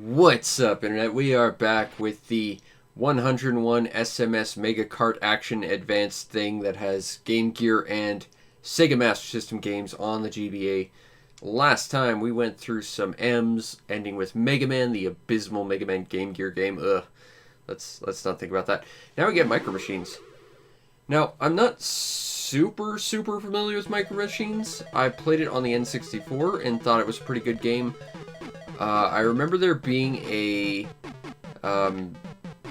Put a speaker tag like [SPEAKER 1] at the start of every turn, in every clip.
[SPEAKER 1] What's up, Internet? We are back with the 101 SMS Mega Kart Action Advanced thing that has Game Gear and Sega Master System games on the GBA. Last time we went through some M's, ending with Mega Man, the abysmal Mega Man Game Gear game. Ugh. Let's not think about that. Now we get Micro Machines. Now, I'm not super familiar with Micro Machines. I played it on the N64 and thought it was a pretty good game. I remember there being a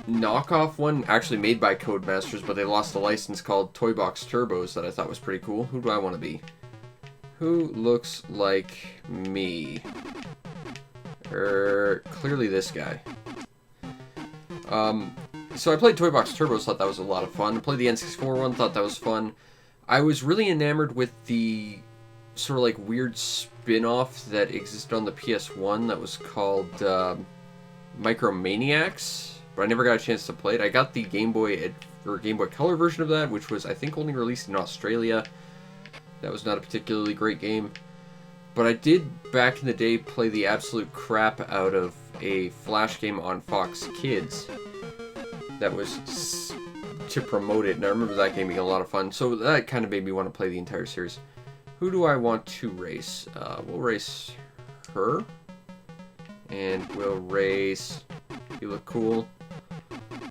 [SPEAKER 1] knockoff one actually made by Codemasters, but they lost the license, called Toy Box Turbos, that I thought was pretty cool. Who do I want to be? Who looks like me? Clearly this guy. So I played Toy Box Turbos, thought that was a lot of fun. I played the N64 one, thought that was fun. I was really enamored with the sort of like weird spin-off that existed on the PS1 that was called Micromaniacs, but I never got a chance to play it. I got the Game Boy Color version of that, which was, I think, only released in Australia. That was not a particularly great game. But I did, back in the day, play the absolute crap out of a Flash game on Fox Kids that was to promote it, and I remember that game being a lot of fun. So that kind of made me want to play the entire series. Who do I want to race? We'll race her. And we'll race... You look cool.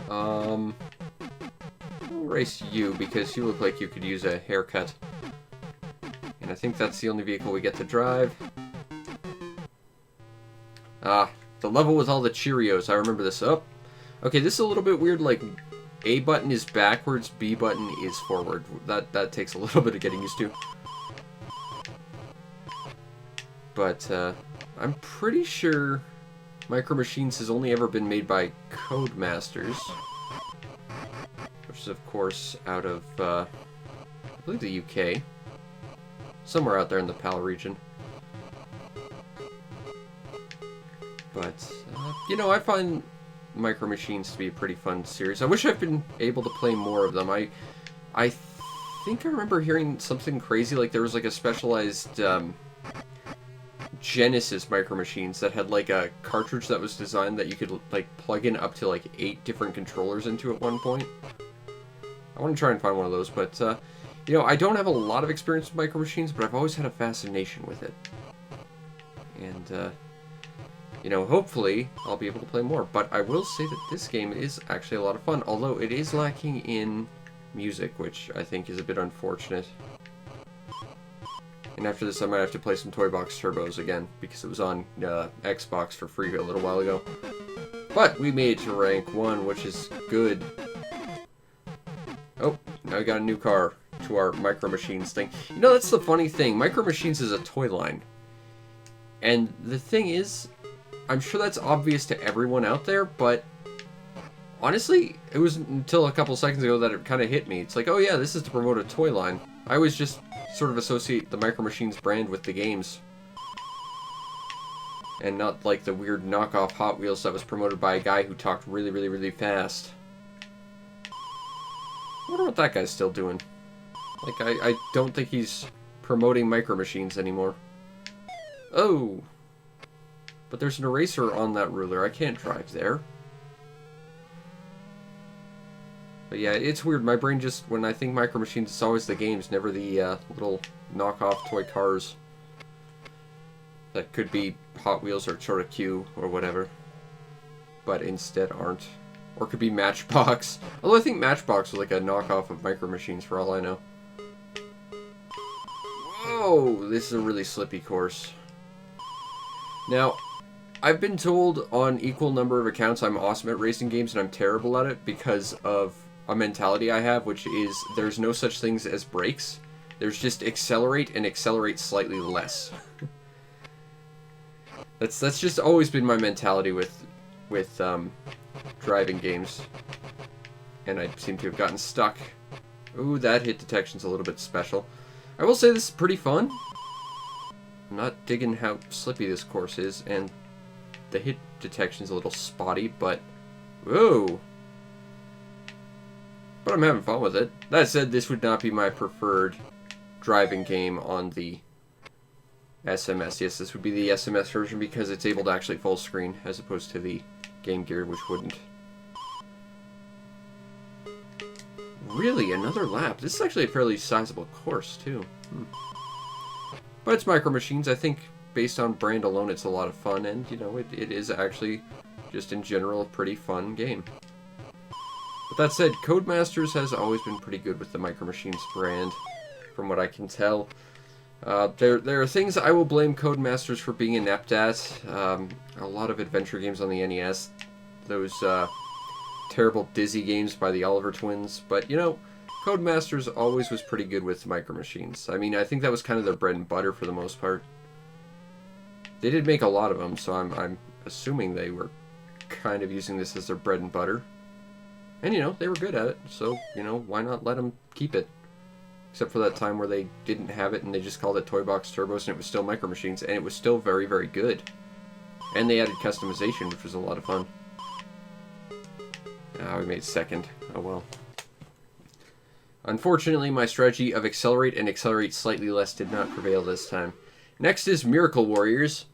[SPEAKER 1] We'll race you because you look like you could use a haircut. And I think that's the only vehicle we get to drive. The level with all the Cheerios. I remember this. Oh, okay, this is a little bit weird. Like, A button is backwards, B button is forward. That takes a little bit of getting used to. But I'm pretty sure Micro Machines has only ever been made by Codemasters, which is of course out of I believe the UK, somewhere out there in the PAL region. But you know, I find Micro Machines to be a pretty fun series. I wish I've been able to play more of them. I think I remember hearing something crazy, like there was like a specialized Genesis Micro Machines that had like a cartridge that was designed that you could like plug in up to like 8 different controllers into at one point. I want to try and find one of those, but you know, I don't have a lot of experience with Micro Machines, but I've always had a fascination with it. And you know, hopefully I'll be able to play more. But I will say that this game is actually a lot of fun, although it is lacking in music, which I think is a bit unfortunate. And after this, I might have to play some Toy Box Turbos again, because it was on Xbox for free a little while ago. But we made it to rank 1, which is good. Oh, now we got a new car to our Micro Machines thing. You know, that's the funny thing. Micro Machines is a toy line. And the thing is, I'm sure that's obvious to everyone out there, but honestly, it was until a couple seconds ago that it kind of hit me. It's like, oh yeah, this is to promote a toy line. I always just sort of associate the Micro Machines brand with the games, and not like the weird knockoff Hot Wheels that was promoted by a guy who talked really fast. I wonder what that guy's still doing. Like, I don't think he's promoting Micro Machines anymore. Oh! But there's an eraser on that ruler. I can't drive there. But yeah, it's weird. My brain just, when I think Micro Machines, it's always the games, never the little knockoff toy cars that could be Hot Wheels or Chota Q or whatever, but instead aren't. Or could be Matchbox. Although I think Matchbox was like a knockoff of Micro Machines for all I know. Whoa, this is a really slippy course. Now, I've been told on equal number of accounts I'm awesome at racing games and I'm terrible at it because of a mentality I have, which is there's no such things as brakes. There's just accelerate and accelerate slightly less. That's just always been my mentality with driving games, and I seem to have gotten stuck. Ooh, that hit detection's a little bit special. I will say this is pretty fun. I'm not digging how slippy this course is, and the hit detection's a little spotty, but whoa. But I'm having fun with it. That said, this would not be my preferred driving game on the SMS. Yes, this would be the SMS version because it's able to actually full screen as opposed to the Game Gear, which wouldn't. Really? Another lap? This is actually a fairly sizable course, too. But it's Micro Machines. I think based on brand alone, it's a lot of fun, and, you know, it is actually, just in general, a pretty fun game. But that said, Codemasters has always been pretty good with the Micro Machines brand, from what I can tell. There are things I will blame Codemasters for being inept at. A lot of adventure games on the NES. Those terrible Dizzy games by the Oliver twins. But, you know, Codemasters always was pretty good with Micro Machines. I mean, I think that was kind of their bread and butter for the most part. They did make a lot of them, so I'm assuming they were kind of using this as their bread and butter. And, you know, they were good at it, so, you know, why not let them keep it? Except for that time where they didn't have it and they just called it Toy Box Turbos and it was still Micro Machines, and it was still very, very good. And they added customization, which was a lot of fun. We made second. Oh well. Unfortunately, my strategy of accelerate and accelerate slightly less did not prevail this time. Next is Miracle Warriors.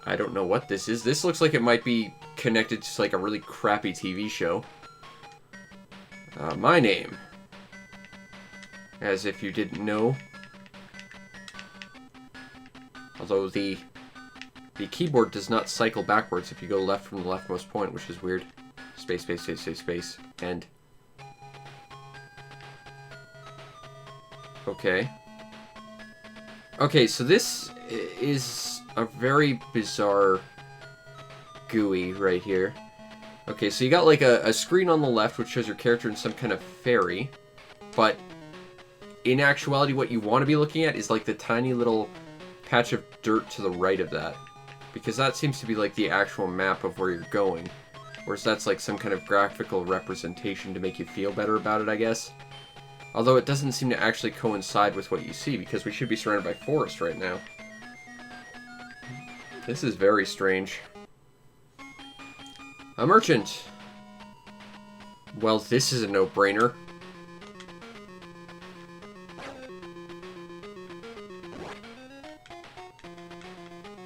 [SPEAKER 1] I don't know what this is. This looks like it might be connected to like a really crappy TV show. My name, as if you didn't know. Although the keyboard does not cycle backwards if you go left from the leftmost point, which is weird. Space, space, space, space, space, and... Okay. Okay, so this is a very bizarre GUI right here. Okay, so you got like a screen on the left which shows your character in some kind of fairy, but in actuality what you want to be looking at is like the tiny little patch of dirt to the right of that, because that seems to be like the actual map of where you're going, whereas that's like some kind of graphical representation to make you feel better about it, I guess. Although it doesn't seem to actually coincide with what you see, because we should be surrounded by forest right now. This is very strange. A merchant. Well, this is a no-brainer.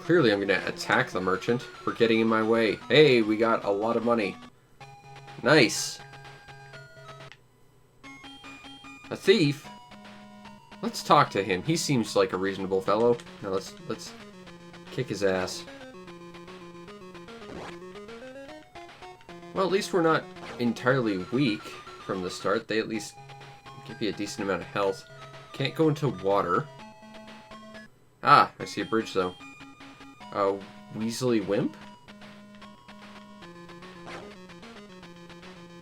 [SPEAKER 1] Clearly I'm gonna attack the merchant for getting in my way. Hey, we got a lot of money. Nice. A thief? Let's talk to him. He seems like a reasonable fellow. Now let's kick his ass. Well, at least we're not entirely weak from the start. They at least give you a decent amount of health. Can't go into water. Ah, I see a bridge though. Weasley Wimp?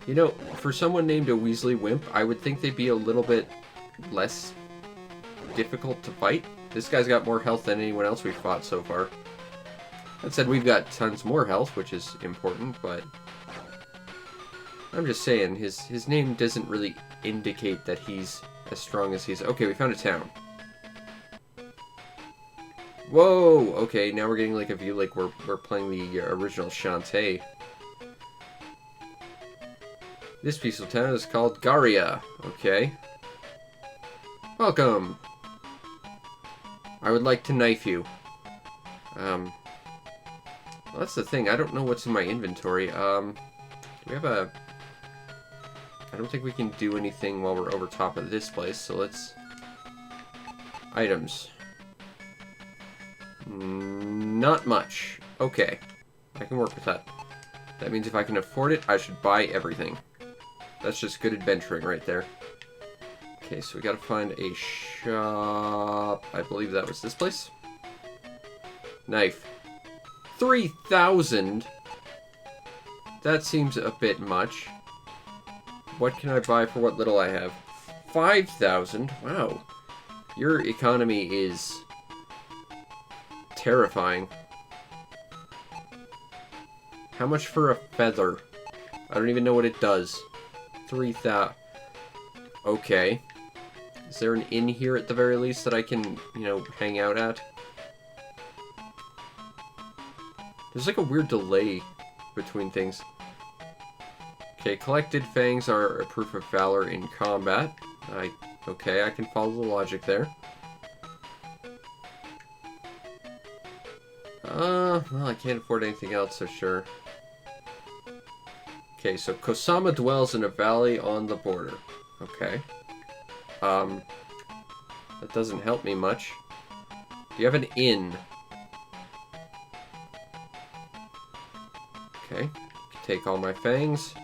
[SPEAKER 1] You know, for someone named a Weasley Wimp, I would think they'd be a little bit less difficult to fight. This guy's got more health than anyone else we've fought so far. That said, we've got tons more health, which is important, but... I'm just saying, his name doesn't really indicate that he's as strong as he's... Okay, we found a town. Whoa! Okay, now we're getting like a view like we're playing the original Shantae. This peaceful town is called Garia. Okay. Welcome! I would like to knife you. Well, that's the thing. I don't know what's in my inventory. Do we have a... I don't think we can do anything while we're over top of this place, so let's... Items. Not much. Okay. I can work with that. That means if I can afford it, I should buy everything. That's just good adventuring right there. Okay, so we gotta find a shop. I believe that was this place. Knife. 3,000? That seems a bit much. What can I buy for what little I have? 5,000? Wow. Your economy is terrifying. How much for a feather? I don't even know what it does. 3,000. Okay. Is there an inn here at the very least that I can, you know, hang out at? There's like a weird delay between things. Okay, collected fangs are a proof of valor in combat. Okay, I can follow the logic there. Well, I can't afford anything else, so sure. Okay, so Kosama dwells in a valley on the border. Okay. That doesn't help me much. Do you have an inn? Okay. Take all my fangs.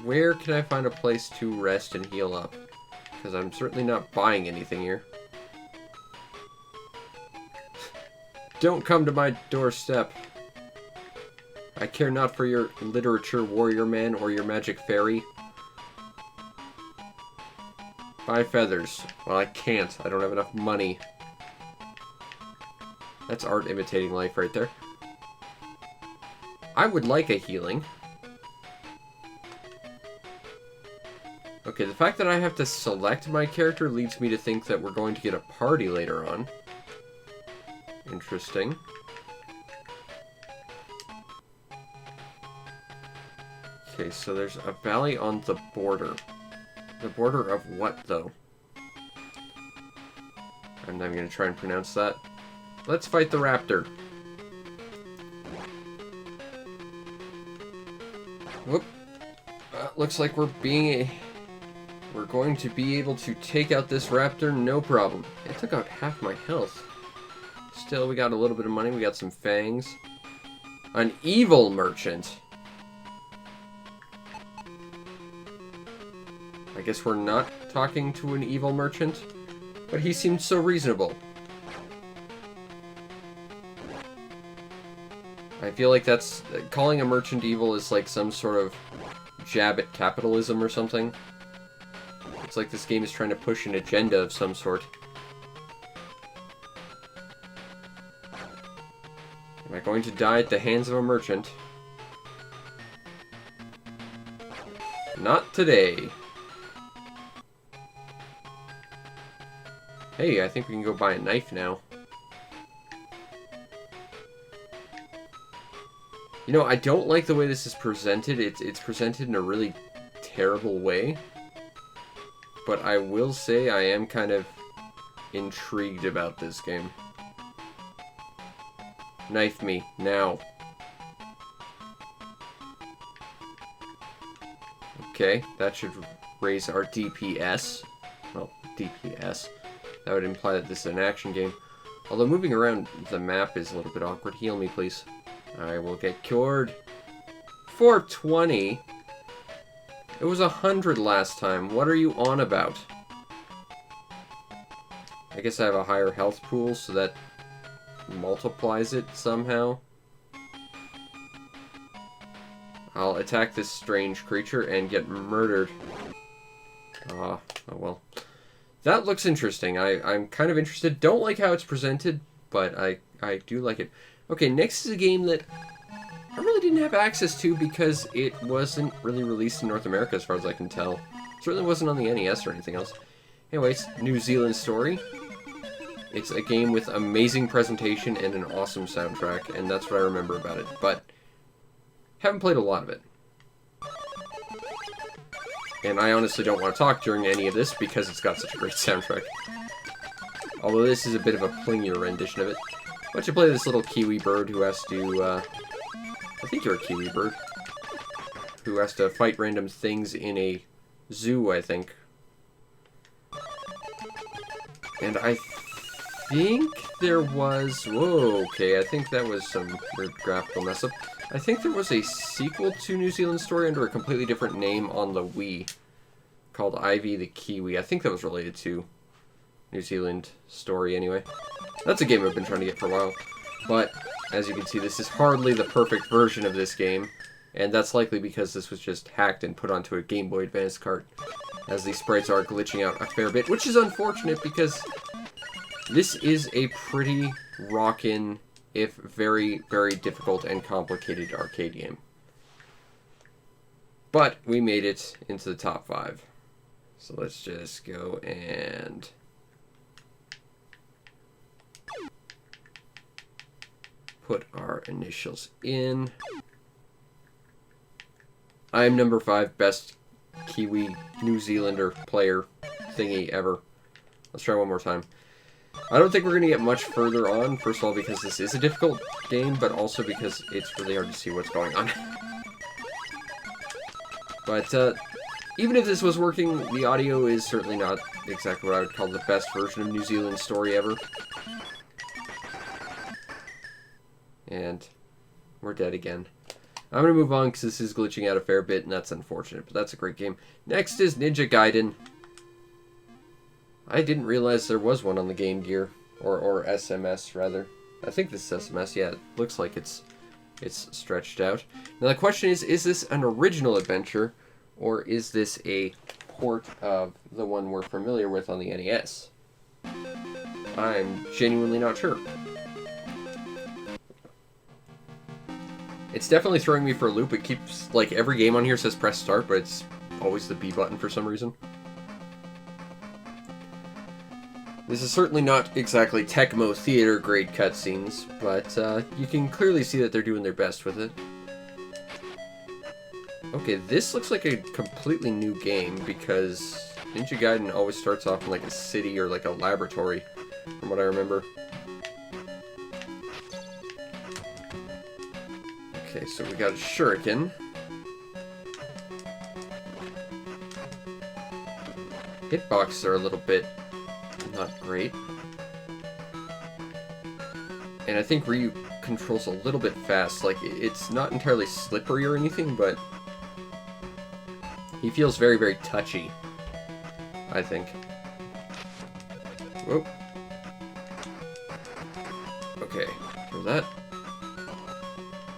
[SPEAKER 1] Where can I find a place to rest and heal up? Because I'm certainly not buying anything here. Don't come to my doorstep. I care not for your literature warrior man or your magic fairy. Buy feathers. Well, I can't. I don't have enough money. That's art imitating life right there. I would like a healing. Okay, the fact that I have to select my character leads me to think that we're going to get a party later on. Interesting. Okay, so there's a valley on the border. The border of what, though? I'm not going to try and pronounce that. Let's fight the raptor. Whoop. Looks like we're going to be able to take out this raptor, no problem. It took out half my health. Still, we got a little bit of money. We got some fangs. An evil merchant. I guess we're not talking to an evil merchant, but he seemed so reasonable. I feel like that's... calling a merchant evil is like some sort of jab at capitalism or something. It's like this game is trying to push an agenda of some sort. Am I going to die at the hands of a merchant? Not today. Hey, I think we can go buy a knife now. You know, I don't like the way this is presented. It's presented in a really terrible way. But I will say I am kind of intrigued about this game. Knife me, now. Okay, that should raise our DPS. Well, DPS. That would imply that this is an action game. Although moving around the map is a little bit awkward. Heal me, please. I will get cured. 420? It was 100 last time. What are you on about? I guess I have a higher health pool, so that multiplies it somehow. I'll attack this strange creature and get murdered. Oh well. That looks interesting. I'm kind of interested. Don't like how it's presented, but I do like it. Okay, next is a game that I really didn't have access to because it wasn't really released in North America as far as I can tell. It certainly wasn't on the NES or anything else. Anyways, New Zealand Story. It's a game with amazing presentation and an awesome soundtrack, and that's what I remember about it, but haven't played a lot of it. And I honestly don't want to talk during any of this because it's got such a great soundtrack. Although this is a bit of a plingier rendition of it. But you play this little kiwi bird who has to, I think you're a kiwi bird. Who has to fight random things in a zoo, I think. And I think there was... Whoa, okay, I think that was some weird graphical mess up. I think there was a sequel to New Zealand Story under a completely different name on the Wii. Called Ivy the Kiwi. I think that was related to New Zealand Story anyway. That's a game I've been trying to get for a while. But, as you can see, this is hardly the perfect version of this game. And that's likely because this was just hacked and put onto a Game Boy Advance cart. As these sprites are glitching out a fair bit. Which is unfortunate because this is a pretty rockin', if very, very difficult and complicated arcade game. But we made it into the top 5. So let's just go and... put our initials in. I'm number 5, best Kiwi New Zealander player thingy ever. Let's try one more time. I don't think we're going to get much further on, first of all because this is a difficult game, but also because it's really hard to see what's going on. But even if this was working, the audio is certainly not exactly what I would call the best version of New Zealand Story ever. And we're dead again. I'm going to move on because this is glitching out a fair bit, and that's unfortunate, but that's a great game. Next is Ninja Gaiden. I didn't realize there was one on the Game Gear, or SMS, rather. I think this is SMS, yeah, it looks like it's stretched out. Now the question is this an original adventure, or is this a port of the one we're familiar with on the NES? I'm genuinely not sure. It's definitely throwing me for a loop. It keeps, like, every game on here says press start, but it's always the B button for some reason. This is certainly not exactly Tecmo Theater grade cutscenes, but you can clearly see that they're doing their best with it. Okay, this looks like a completely new game because Ninja Gaiden always starts off in like a city or like a laboratory, from what I remember. Okay, so we got a shuriken. Hitboxes are a little bit not great. And I think Ryu controls a little bit fast. Like, it's not entirely slippery or anything, but he feels very, very touchy, I think. Whoa. Okay, kill that.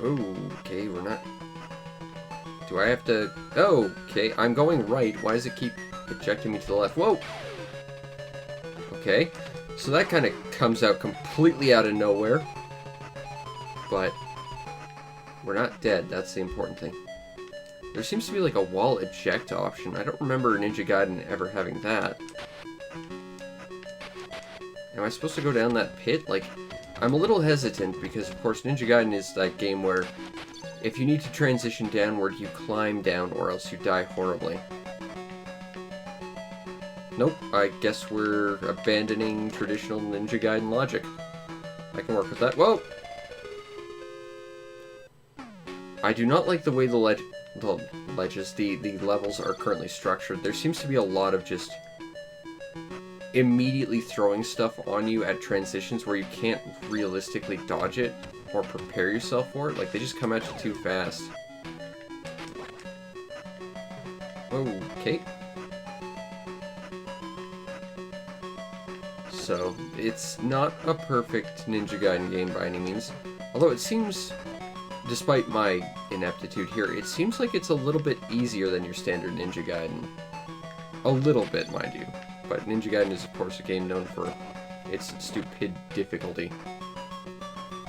[SPEAKER 1] Okay, we're not... Do I have to... Oh, okay, I'm going right. Why does it keep ejecting me to the left? Whoa! Okay, so that kind of comes out completely out of nowhere. But we're not dead. That's the important thing. There seems to be like a wall eject option. I don't remember Ninja Gaiden ever having that. Am I supposed to go down that pit? Like, I'm a little hesitant because, of course, Ninja Gaiden is that game where if you need to transition downward, you climb down or else you die horribly. Nope, I guess we're abandoning traditional Ninja Gaiden logic. I can work with that. Whoa! I do not like the way the levels are currently structured. There seems to be a lot of just immediately throwing stuff on you at transitions where you can't realistically dodge it or prepare yourself for it. Like, they just come at you too fast. Okay. So, it's not a perfect Ninja Gaiden game by any means. Although it seems, despite my ineptitude here, it seems like it's a little bit easier than your standard Ninja Gaiden. A little bit, mind you. But Ninja Gaiden is, of course, a game known for its stupid difficulty.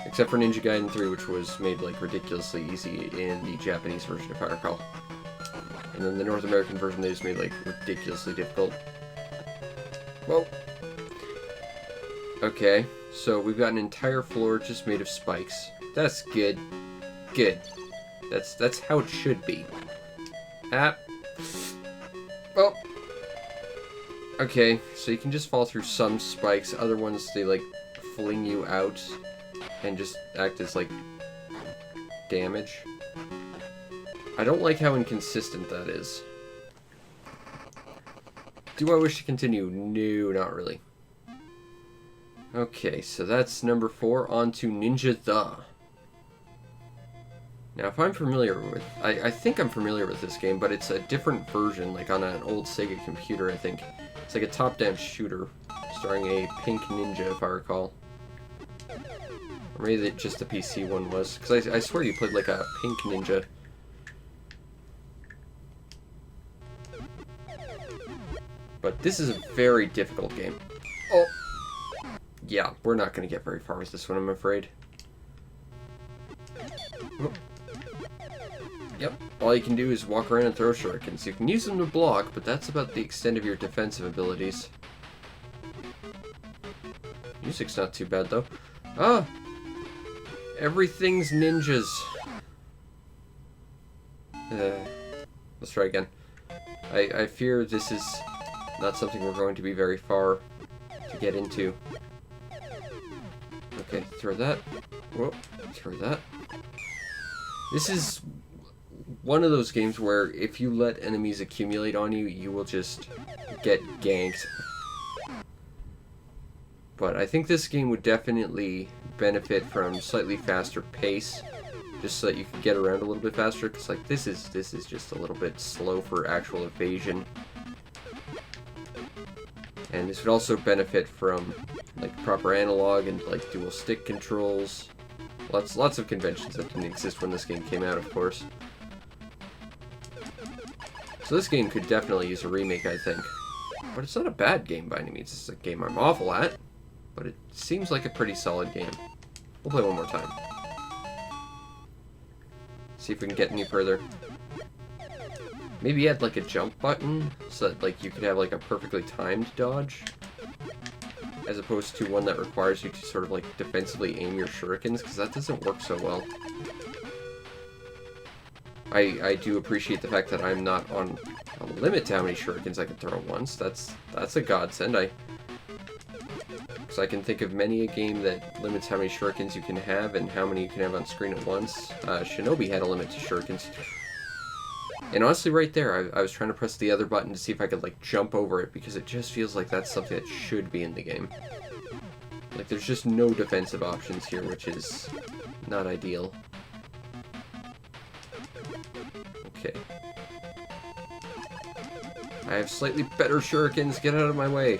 [SPEAKER 1] Except for Ninja Gaiden 3, which was made, like, ridiculously easy in the Japanese version, if I recall. And then the North American version they just made, like, ridiculously difficult. Well... Okay, so we've got an entire floor just made of spikes. That's good. Good. That's how it should be. Ah. Well... Okay, so you can just fall through some spikes. Other ones, they, like, fling you out and just act as, like, damage. I don't like how inconsistent that is. Do I wish to continue? No, not really. Okay, so that's number 4. On to Ninja The. Now, if I'm familiar with... I think I'm familiar with this game, but it's a different version, like on an old Sega computer, I think. It's like a top-down shooter, starring a pink ninja, if I recall. Or maybe just the PC one was, because I swear you played like a pink ninja. But this is a very difficult game. Oh! Yeah, we're not going to get very far with this one, I'm afraid. Oh. Yep, all you can do is walk around and throw shurikens. You can use them to block, but that's about the extent of your defensive abilities. Music's not too bad, though. Ah! Everything's ninjas. Let's try again. I fear this is not something we're going to be very far to get into. Okay, throw that. Whoa, throw that. This is one of those games where if you let enemies accumulate on you, you will just get ganked. But I think this game would definitely benefit from slightly faster pace, just so that you can get around a little bit faster, because like this is just a little bit slow for actual evasion. And this would also benefit from like proper analog and like dual stick controls. Lots of conventions that didn't exist when this game came out, of course. So this game could definitely use a remake, I think. But it's not a bad game by any means. It's a game I'm awful at, but it seems like a pretty solid game. We'll play one more time. See if we can get any further. Maybe add like a jump button so that like you could have like a perfectly timed dodge, as opposed to one that requires you to sort of like defensively aim your shurikens, because that doesn't work so well. I do appreciate the fact that I'm not on a limit to how many shurikens I can throw at once. That's a godsend. Because I can think of many a game that limits how many shurikens you can have and how many you can have on screen at once. Shinobi had a limit to shurikens. And honestly, right there, I was trying to press the other button to see if I could, like, jump over it, because it just feels like that's something that should be in the game. Like, there's just no defensive options here, which is not ideal. Okay. I have slightly better shurikens. Get out of my way.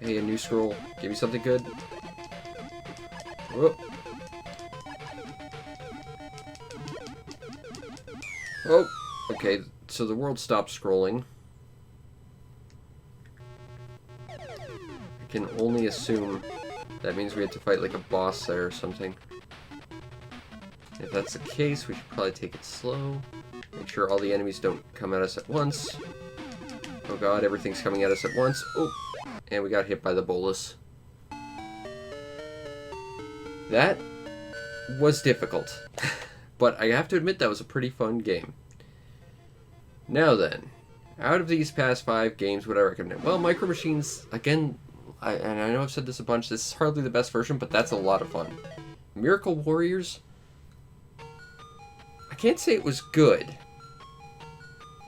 [SPEAKER 1] Hey, a new scroll. Give me something good. Whoop. Oh, okay, so the world stopped scrolling. I can only assume that means we had to fight like a boss there or something. If that's the case, we should probably take it slow. Make sure all the enemies don't come at us at once. Oh god, everything's coming at us at once. Oh, and we got hit by the bolus. That was difficult. But I have to admit that was a pretty fun game. Now then, out of these past 5 games, would I recommend? Well, Micro Machines, again, and I know I've said this a bunch, this is hardly the best version, but that's a lot of fun. Miracle Warriors, I can't say it was good.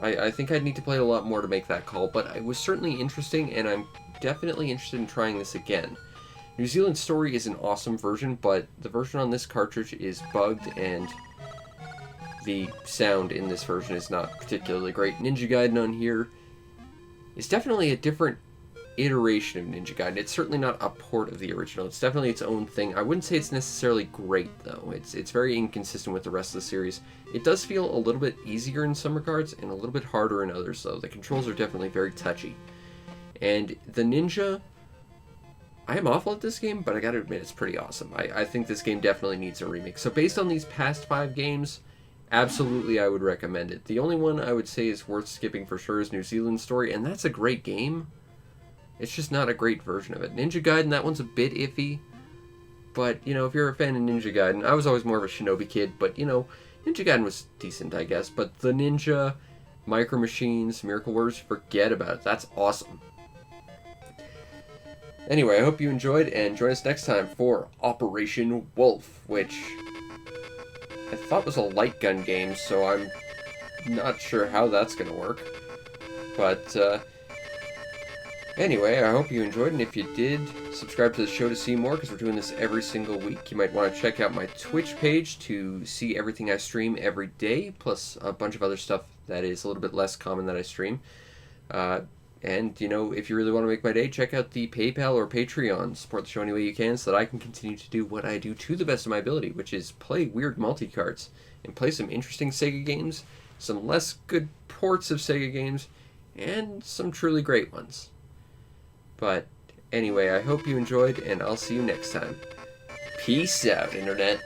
[SPEAKER 1] I think I'd need to play a lot more to make that call, but it was certainly interesting, and I'm definitely interested in trying this again. New Zealand Story is an awesome version, but the version on this cartridge is bugged, and the sound in this version is not particularly great. Ninja Gaiden on here is definitely a different iteration of Ninja Gaiden. It's certainly not a port of the original. It's definitely its own thing. I wouldn't say it's necessarily great, though. It's very inconsistent with the rest of the series. It does feel a little bit easier in some regards, and a little bit harder in others, though. The controls are definitely very touchy. And the Ninja, I am awful at this game, but I gotta admit it's pretty awesome. I think this game definitely needs a remake. So based on these past 5 games, absolutely I would recommend it. The only one I would say is worth skipping for sure is New Zealand Story, and that's a great game. It's just not a great version of it. Ninja Gaiden, that one's a bit iffy, but, you know, if you're a fan of Ninja Gaiden, I was always more of a Shinobi kid, but, you know, Ninja Gaiden was decent, I guess, but the Ninja, Micro Machines, Miracle Warriors, forget about it. That's awesome. Anyway, I hope you enjoyed, and join us next time for Operation Wolf, which I thought was a light gun game, so I'm not sure how that's going to work. But, anyway, I hope you enjoyed, and if you did, subscribe to the show to see more, because we're doing this every single week. You might want to check out my Twitch page to see everything I stream every day, plus a bunch of other stuff that is a little bit less common that I stream. And, you know, if you really want to make my day, check out the PayPal or Patreon. Support the show any way you can so that I can continue to do what I do to the best of my ability, which is play weird multi-carts and play some interesting Sega games, some less good ports of Sega games, and some truly great ones. But anyway, I hope you enjoyed, and I'll see you next time. Peace out, Internet.